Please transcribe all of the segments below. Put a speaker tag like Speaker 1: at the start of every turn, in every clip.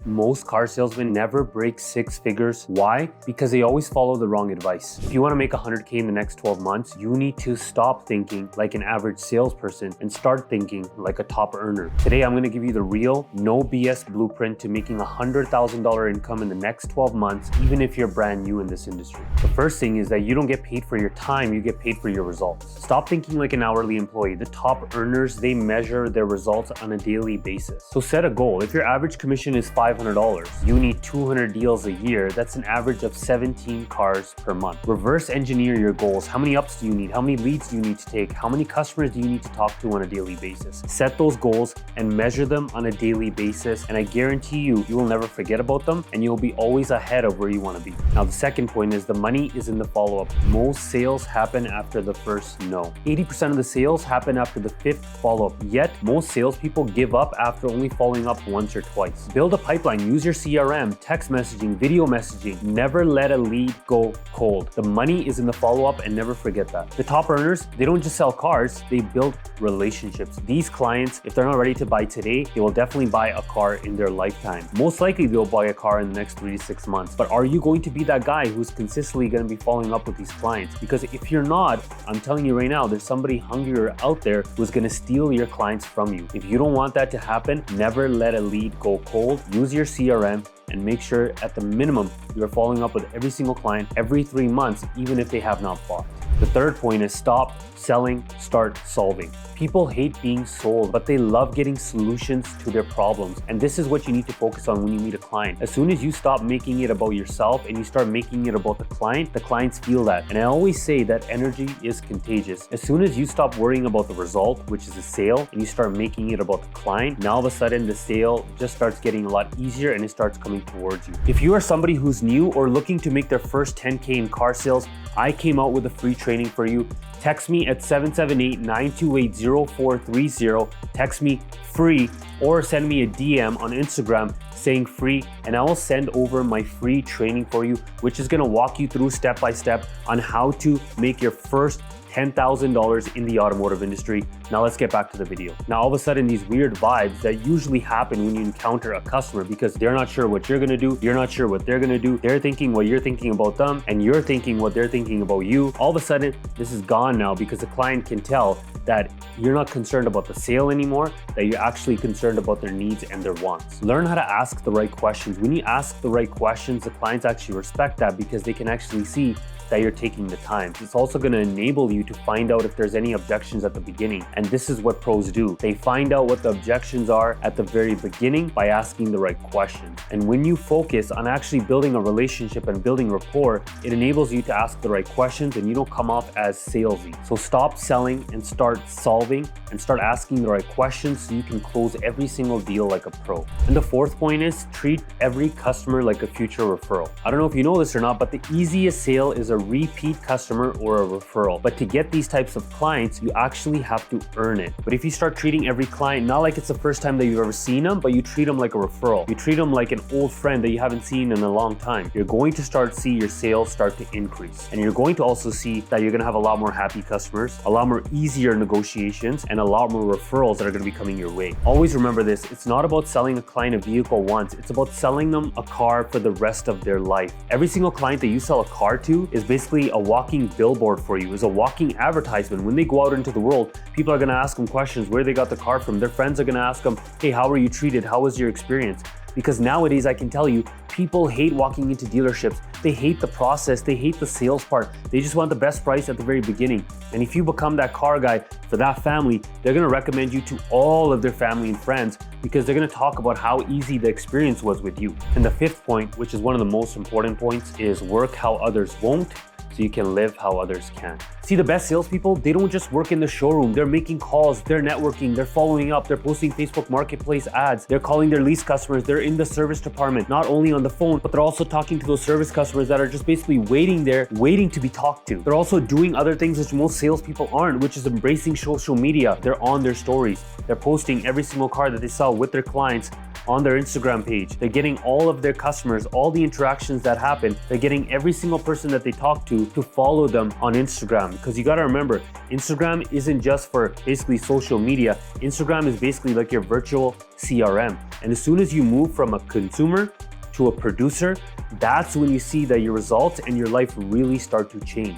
Speaker 1: most car salesmen never break six figures. Why? Because they always follow the wrong advice. If you want to make 100K in the next 12 months, you need to stop thinking like an average salesperson and start thinking like a top earner. Today, I'm going to give you the real, no BS blueprint to making $100,000 income in the next 12 months, even if you're brand new in this industry. The first thing is that you don't get paid for your time, you get paid for your results. Stop thinking like an hourly employee. The top earners, they measure their results on a daily basis. So set a goal. If your average commission is $500, you need 200 deals a year. That's an average of 17 cars per month. Reverse engineer your goals. How many ups do you need? How many leads do you need to take? How many customers do you need to talk to on a daily basis? Set those goals and measure them on a daily basis. And I guarantee you, you will never forget about them and you'll be always ahead of where you want to be. Now, the second point is the money is in the follow-up. Most sales happen after the first no. 80% of the sales happen after the fifth follow-up. Yet, most salespeople give up after only following up once or twice. Build a pipeline, use your CRM, text messaging, video messaging. Never let a lead go cold. The money is in the follow-up and never forget that. The top earners, they don't just sell cars, they build relationships. These clients, if they're not ready to buy today, they will definitely buy a car in their lifetime. Most likely they'll buy a car in the next 3 to 6 months. But are you going to be that guy who's consistently going to be following up with these clients? Because if you're not, I'm telling you right now, there's somebody hungrier out there who's going to steal your clients from you. If you don't want that to happen, never let a lead go cold. Use your CRM and make sure at the minimum you're following up with every single client every 3 months, even if they have not bought. The third point is stop selling, start solving. People hate being sold, but they love getting solutions to their problems. And this is what you need to focus on when you meet a client. As soon as you stop making it about yourself and you start making it about the clients feel that. And I always say that energy is contagious. As soon as you stop worrying about the result, which is a sale, and you start making it about the client, now all of a sudden the sale just starts getting a lot easier and it starts coming towards you. If you are somebody who's new or looking to make their first 10K in car sales, I came out with a free training for you. Text me at 778-928-0430. Text me free or send me a DM on Instagram saying free, and I will send over my free training for you, which is going to walk you through step by step on how to make your first $10,000 in the automotive industry. Now let's get back to the video. Now all of a sudden these weird vibes that usually happen when you encounter a customer because they're not sure what you're gonna do, you're not sure what they're gonna do, they're thinking what you're thinking about them, and you're thinking what they're thinking about you. All of a sudden this is gone now because the client can tell that you're not concerned about the sale anymore, that you're actually concerned about their needs and their wants. Learn how to ask the right questions. When you ask the right questions, the clients actually respect that because they can actually see that you're taking the time. It's also going to enable you to find out if there's any objections at the beginning. And this is what pros do. They find out what the objections are at the very beginning by asking the right questions. And when you focus on actually building a relationship and building rapport, it enables you to ask the right questions and you don't come off as salesy. So stop selling and start solving and start asking the right questions so you can close every single deal like a pro. And the fourth point is treat every customer like a future referral. I don't know if you know this or not, but the easiest sale is a repeat customer or a referral. But to get these types of clients, you actually have to earn it. But if you start treating every client not like it's the first time that you've ever seen them, but you treat them like a referral, you treat them like an old friend that you haven't seen in a long time, you're going to see your sales start to increase. And you're going to also see that you're going to have a lot more happy customers, a lot more easier negotiations, and a lot more referrals that are going to be coming your way. Always remember this, it's not about selling a client a vehicle once, it's about selling them a car for the rest of their life. Every single client that you sell a car to is basically a walking billboard for you, is a walking advertisement. When they go out into the world, people are going to ask them questions, where they got the car from. Their friends are going to ask them, hey, how were you treated? How was your experience? Because nowadays, I can tell you, people hate walking into dealerships. They hate the process. They hate the sales part. They just want the best price at the very beginning. And if you become that car guy for that family, they're going to recommend you to all of their family and friends because they're going to talk about how easy the experience was with you. And the fifth point, which is one of the most important points, is work how others won't so you can live how others can. See, the best salespeople, they don't just work in the showroom. They're making calls, they're networking, they're following up, they're posting Facebook Marketplace ads, they're calling their lease customers, they're in the service department, not only on the phone, but they're also talking to those service customers that are just basically waiting there, waiting to be talked to. They're also doing other things which most salespeople aren't, which is embracing social media. They're on their stories. They're posting every single car that they sell with their clients on their Instagram page. They're getting all of their customers, all the interactions that happen. They're getting every single person that they talk to follow them on Instagram. Because you gotta remember, Instagram isn't just for basically social media. Instagram is basically like your virtual CRM. And as soon as you move from a consumer to a producer, that's when you see that your results and your life really start to change.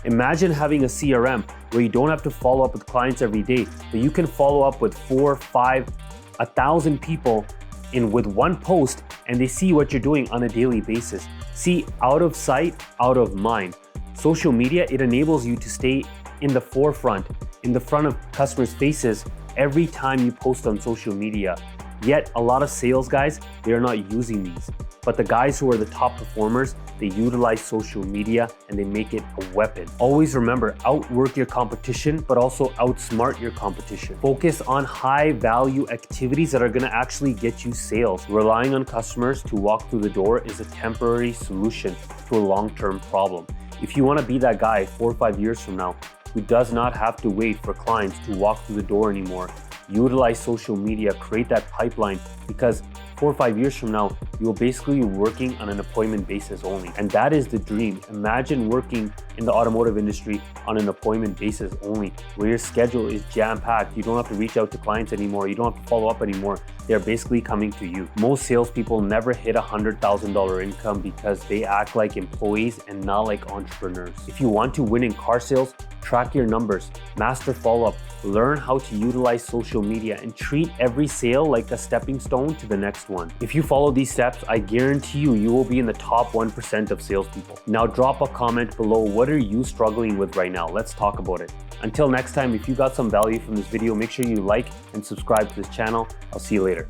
Speaker 1: Imagine having a CRM where you don't have to follow up with clients every day, but you can follow up with 4, 5, 1,000 people with one post, and they see what you're doing on a daily basis. See, out of sight, out of mind. Social media, it enables you to stay in the forefront, in the front of customers' faces every time you post on social media. Yet a lot of sales guys, they are not using these. But the guys who are the top performers, they utilize social media and they make it a weapon. Always remember, outwork your competition, but also outsmart your competition. Focus on high value activities that are gonna actually get you sales. Relying on customers to walk through the door is a temporary solution to a long-term problem. If you wanna be that guy 4 or 5 years from now who does not have to wait for clients to walk through the door anymore, utilize social media, create that pipeline, because 4 or 5 years from now, you'll basically be working on an appointment basis only. And that is the dream. Imagine working in the automotive industry on an appointment basis only, where your schedule is jam-packed. You don't have to reach out to clients anymore. You don't have to follow up anymore. They're basically coming to you. Most salespeople never hit $100,000 income because they act like employees and not like entrepreneurs. If you want to win in car sales, track your numbers, master follow-up, learn how to utilize social media, and treat every sale like a stepping stone to the next one. If you follow these steps, I guarantee you will be in the top 1% of salespeople. Now drop a comment below. What are you struggling with right now? Let's talk about it. Until next time, if you got some value from this video, make sure you like and subscribe to this channel. I'll see you later.